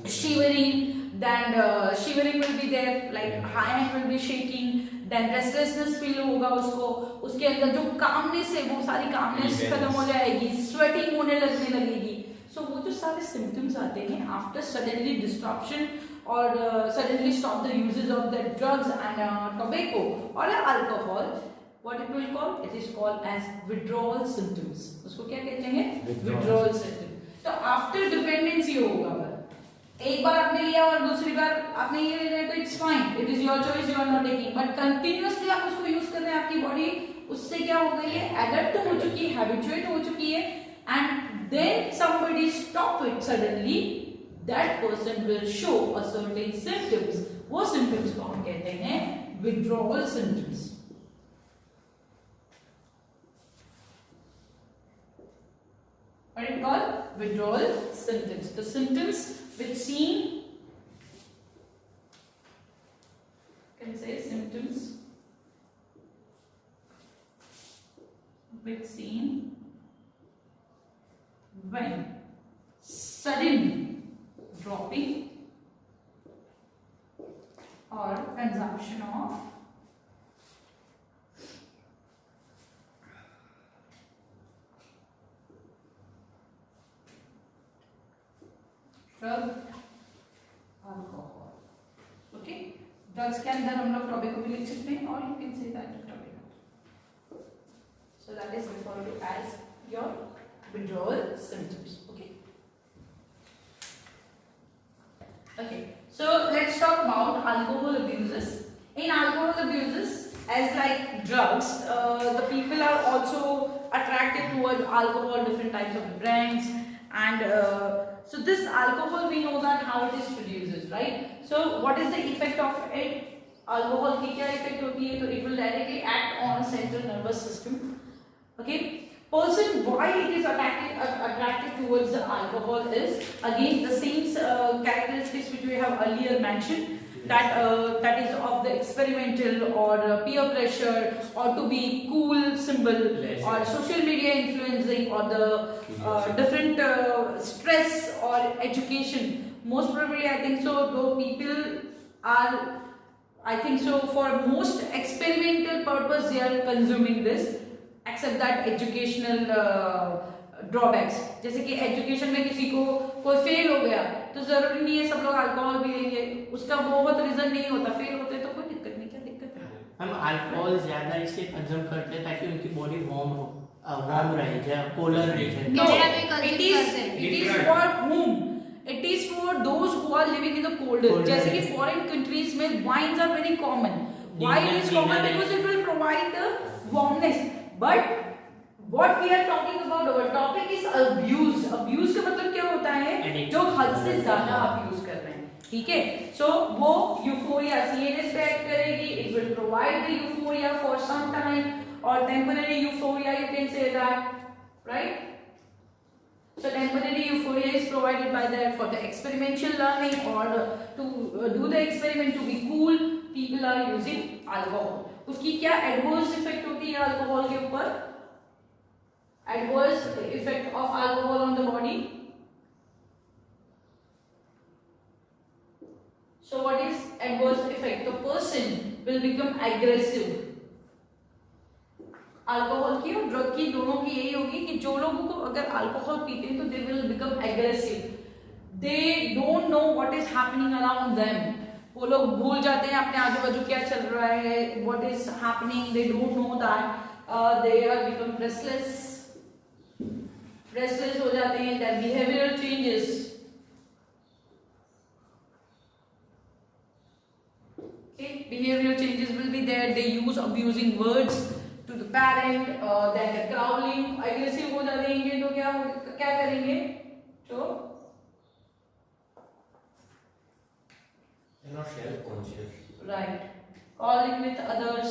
shivering. Then shivering will be there, like hand will be shaking, then restlessness feel होगा उसको, उसके अंदर जो calmness है वो सारी calmness खत्म हो जाएगी, sweating होने लगने लगेगी. So वो जो सारे symptoms आते हैं after suddenly disruption or suddenly stop the uses of the drugs and tobacco or alcohol, what it will call? It is called as withdrawal symptoms. उसको क्या कहते हैं? Withdrawal symptoms. तो after dependency होगा, एक बार आपने लिया और दूसरी बार आपने ये लिया तो it's fine, it is your choice, you are not taking, but continuously आप उसको यूज कर रहे हैं, आपकी बॉडी उससे क्या हो गई है, एडप्ट हो चुकी है, हैबिचुएट हो चुकी है, and then somebody stop it suddenly, that person will show a certain symptoms. वो सिम्पटम्स को हम कहते हैं withdrawal symptoms. What it called? Withdrawal symptoms. The symptoms which seen, can say symptoms which seen when sudden dropping or consumption of drug, alcohol. Okay, drugs के अंदर हम लोग tobacco भी लिख सकते हैं, or you can say that tobacco. So that is referred to as your withdrawal symptoms. Okay. Okay. So let's talk about alcohol abuses. In alcohol abuses, as like drugs, the people are also attracted towards alcohol, different types of brands, and so this alcohol, we know that how it is produced, right? So what is the effect of it? Alcohol की क्या effect होती है? तो it will directly act on central nervous system. Okay. Person, why it is attracted towards the alcohol is again the same characteristics which we have earlier mentioned. That is of the experimental or peer pressure or to be cool symbol or social media influencing or the different stress or education. Most probably I think so though people are, I think so for most experimental purpose they are consuming this, except that educational drawbacks, जैसे कि education में किसी को कोई fail हो गया तो जरूरी नहीं है सब लोग अल्कोहल पी लेंगे, उसका बहुत रीजन नहीं होता, फेल होते तो कोई दिक्कत नहीं, क्या दिक्कत है, हम अल्कोहल ज्यादा इसलिए कंज्यूम करते हैं ताकि उनकी बॉडी वार्म रहे, पोलर रहे। No, इंडिया में consume it is करते हैं। it is for whom? It is for those who are living in the colder. Colder. जैसे कि foreign countries में wines are very common. Why it is common? Because it will provide the warmness. But what we are talking about, our topic is abuse. Abuse का मतलब क्या होता है? Addiction. जो हद से ज्यादा abuse कर रहे हैं, ठीक है? So वो euphoria CNS पे act करेगी. It will provide the euphoria for some time or temporary euphoria. You can say that, right? So temporary euphoria is provided by that for the experiential learning or to do the experiment to be cool. People are using alcohol. उसकी क्या adverse effect होती है alcohol के ऊपर? Adverse effect of alcohol on the body. So what is adverse effect? The person will become aggressive. Alcohol की और drug की दोनों की यही होगी कि जो लोगों को अगर अल्कोहल पीते हैं तो they will become aggressive, they don't know what is happening around them, वो लोग भूल जाते हैं अपने आजू बाजू क्या चल रहा है, what is happening, they don't know that, they are become restless हो जाते हैं, their behavioural changes, behavioral changes will be there, they use abusing words to the parent, then the growling, aggressive हो जाएंगे तो क्या करेंगे, तो They're not self-conscious. right, calling with others,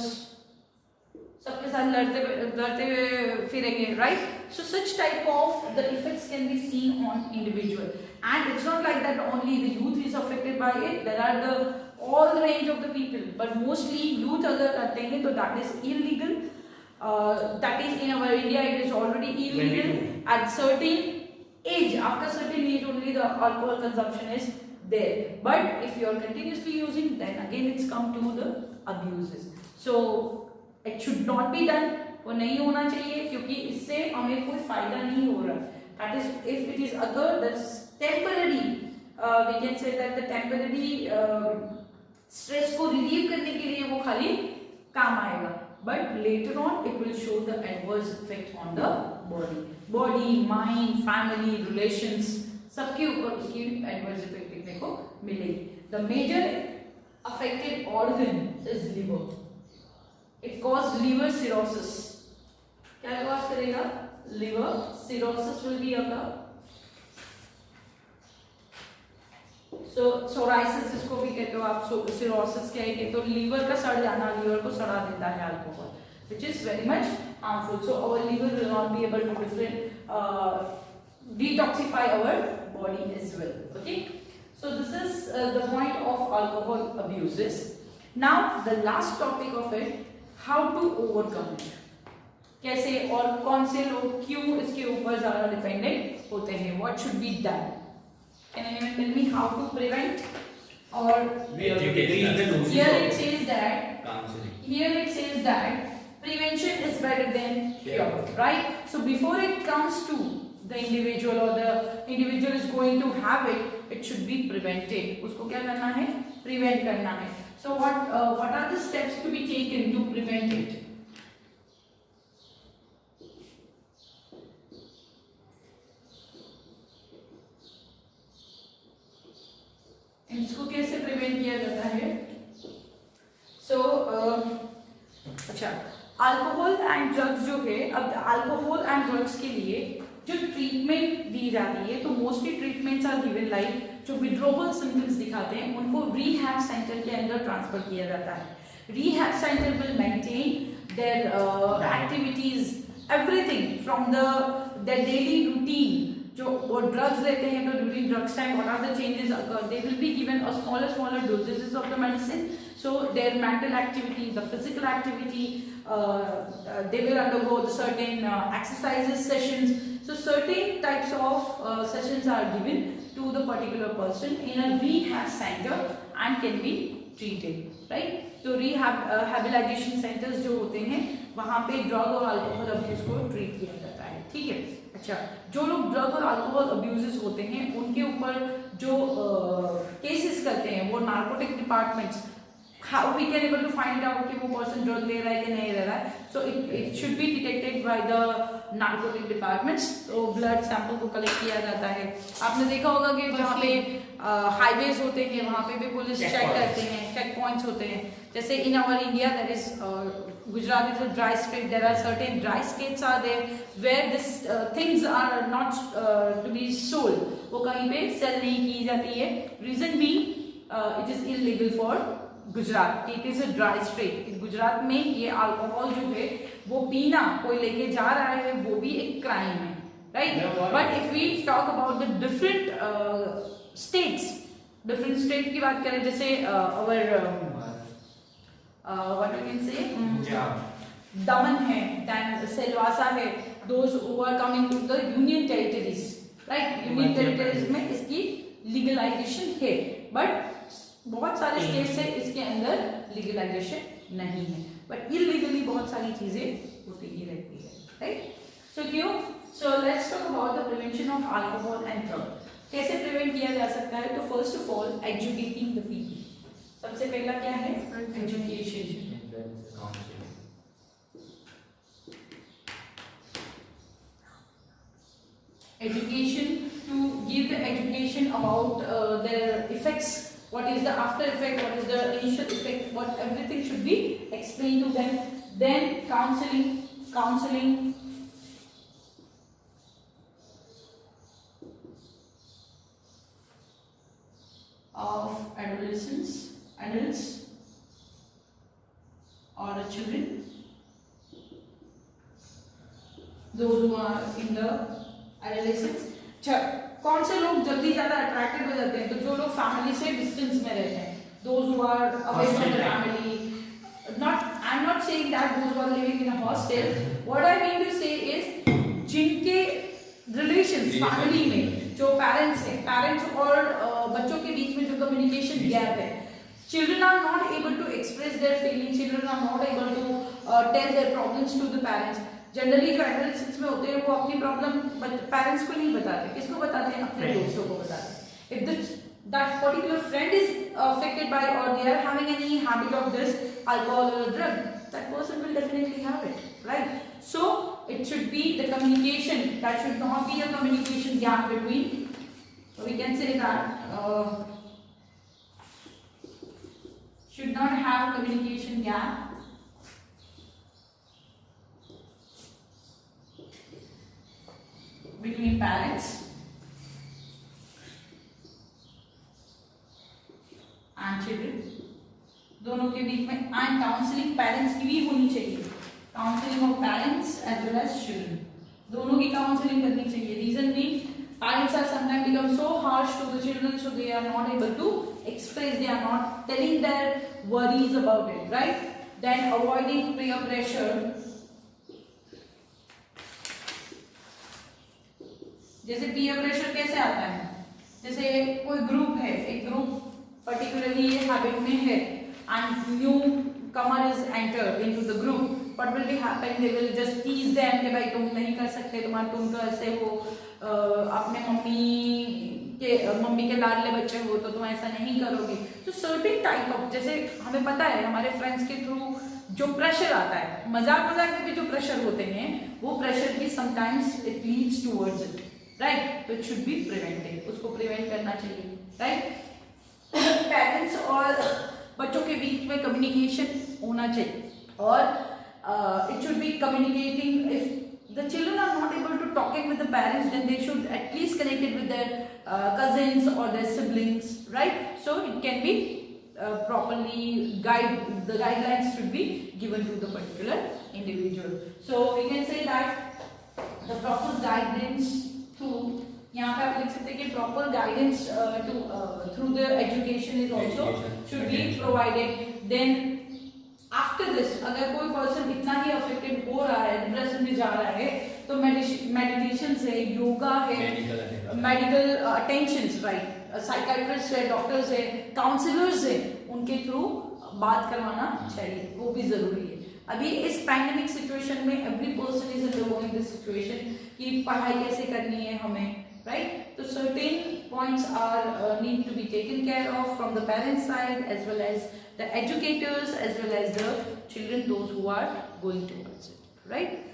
सबके साथ लड़ते हुए फिरेंगे, right? So such type of the effects can be seen on individual, and it's not like that only the youth is affected by it. There are the all range of the people, but mostly youth अगर करते हैं तो that is illegal. That is in our India it is already illegal. At certain age, after certain age only the alcohol consumption is there. But if you are continuously using, then again it's come to the abuses. So it should not be done. वो नहीं होना चाहिए क्योंकि इससे हमें कोई फायदा नहीं हो रहा. That is, if it is occurred, that's temporary. We can say that the temporary stress को relieve करने के लिए वो खाली काम आएगा. But later on, it will show the adverse effect on the body, mind, family, relations, सबके ऊपर उसकी adverse effect देखने को मिलेगी. The major affected organ is liver. It causes liver cirrhosis. क्या cause करेगा? Liver cirrhosis will be occur. So psoriasis जिसको भी कहते हो आप, cirrhosis कहेंगे तो लीवर का सड़ जाना, लीवर को सड़ा देता है alcohol, which is very much harmful. So our liver will not be able to detoxify our body as well. Okay. So this is the point of alcohol abuses. Now the last topic of it, how to overcome it. कैसे और कौन से लोग क्यों इसके ऊपर ज्यादा dependent होते हैं? What should be done? Can anyone tell me how to prevent? Or here it says that prevention is better than cure, right? So before it comes to the individual or the individual is going to have it, it should be prevented. उसको क्या करना है? Prevent करना है. So what are the steps to be taken to prevent it? इसको कैसे prevent किया जाता है? सो अच्छा, अल्कोहल एंड ड्रग्स जो है, अब अल्कोहल एंड ड्रग्स के लिए जो ट्रीटमेंट दी जाती है तो mostly treatments are given like जो विड्रॉवल सिम्टम्स दिखाते हैं उनको रिहैब सेंटर के अंदर ट्रांसफर किया जाता है. Rehab centre will maintain their activities, everything from their daily routine. जो वो ड्रग्स लेते हैं तो during drugs time what are the changes occur, they will be given a smaller doses of the medicine. So their mental activity, the physical activity, they will undergo the certain exercises sessions. So certain types of sessions are given to the particular person in a rehab center and can be treated, right? तो rehabilitation centers जो होते हैं वहाँ पे drug और alcohol abuse को treat किया जाता है. ठीक है. अच्छा, जो लोग ड्रग और अल्कोहल अब्यूजेस होते हैं उनके ऊपर जो केसेस करते हैं वो narcotic departments how we can able to find out कि वो person drug ले रहा है कि नहीं ले रहा है. So it should be detected by the narcotic departments. तो blood sample को collect किया जाता है. आपने देखा होगा कि जहाँ पे highways होते हैं वहाँ पे भी पुलिस check करते हैं, check points होते हैं. जैसे in our India that is Gujarat is a dry state. There are certain dry states are there where this things are not to be sold. वो कहीं पे sell नहीं की जाती है. Reason being it is illegal for Gujarat. It is a dry state. Gujarat में ये alcohol जो है वो पीना कोई लेके जा रहा है वो भी एक क्राइम है, right. But if we talk about the different state की बात करें, जैसे अवर व्हाट यू कैन से दमन है, देन सिलवासा है, those who are coming to the union territories, right. Union territories में इसकी लीगलाइजेशन है, बट बहुत सारे स्टेट्स है इसके अंदर लीगलाइजेशन नहीं है. बट इलीगली बहुत सारी चीजें होती ही रहती है, राइट. सो क्यों? So let's talk about the prevention of alcohol and drug. कैसे प्रिवेंट किया जा सकता है? तो first of all educating the people. सबसे पहला क्या है? Education. Education, to give the education about their effects, what is the after effect, what is the initial effect, what everything should be explained to them. Then counseling of adults or the children, those who are in the adolescence. कौन से लोग जल्दी ज्यादा attracted हो जाते हैं? तो जो लोग फैमिली से डिस्टेंस में रहते हैं, those who are away from the family. I'm not saying that those who are living in a hostel. What I mean to say is जिनके रिलेशंस फैमिली में जो पेरेंट्स हैं, पेरेंट्स और बच्चों के बीच में जो कम्युनिकेशन गैप है, children are not able to express their feelings, children are not able to tell their problems to the parents. Generally जो एडल्ट्स में होते हैं वो अपनी प्रॉब्लम पेरेंट्स को नहीं बताते. किसको बताते हैं? अपने दोस्तों को बताते हैं. If that particular friend is affected by or they are having any habit of this alcohol or drug, that person will definitely have it, right? So it should be the communication. That should not be a communication gap between. So we can say that should not have communication gap between parents and children. दोनों के बीच में and counselling parents की भी होनी चाहिए. Counselling of parents as well as children, दोनों की counselling करनी चाहिए. रीजन भी parents are sometimes become so harsh to the children, so they are not able to express, they are not telling their worries about it, right? Then avoiding peer pressure. जैसे peer pressure कैसे आता है? जैसे कोई group है, एक group particularly ये habit में है and new comer is entered into the group, what will be happen? They will just tease them कि भाई तुम नहीं कर सकते, तुम तो ऐसे हो, अपने मम्मी के लाडले बच्चे हो तो तुम ऐसा नहीं करोगे. तो सर्टेन टाइप ऑफ, जैसे हमें पता है हमारे फ्रेंड्स के थ्रू जो प्रेशर आता है, मजाक में भी जो प्रेशर होते हैं, वो प्रेशर भी sometimes it leads towards it, right. तो इट शुड बी प्रिवेंटेड, उसको प्रिवेंट करना चाहिए, राइट. पेरेंट्स और बच्चों के बीच में कम्युनिकेशन होना चाहिए और it should B communicating. If the children are not able to talking with the parents, then they should at least connect it with their cousins or their siblings, right? So it can be properly the guidelines should be given to the particular individual. So we can say that the proper guidance through, यहाँ पे आप लिख सकते हैं कि proper guidance through the education is also should be provided. Then after this अगर कोई person इतना ही अफेक्टेड हो रहा है, डिप्रेशन में जा रहा है, तो मेडिटेशन है, योगा है, मेडिकल अटेंशन, राइट, साइकाइट्रिस्ट है, डॉक्टर्स है, काउंसलर्स है, उनके थ्रू बात करवाना चाहिए, वो भी जरूरी है. अभी इस पैंडेमिक सिचुएशन में every person is undergoing this situation कि पढ़ाई कैसे करनी है हमें, right? So certain points are need to be taken care of from the parent side as well as the educators as well as the children, those who are going towards it, right?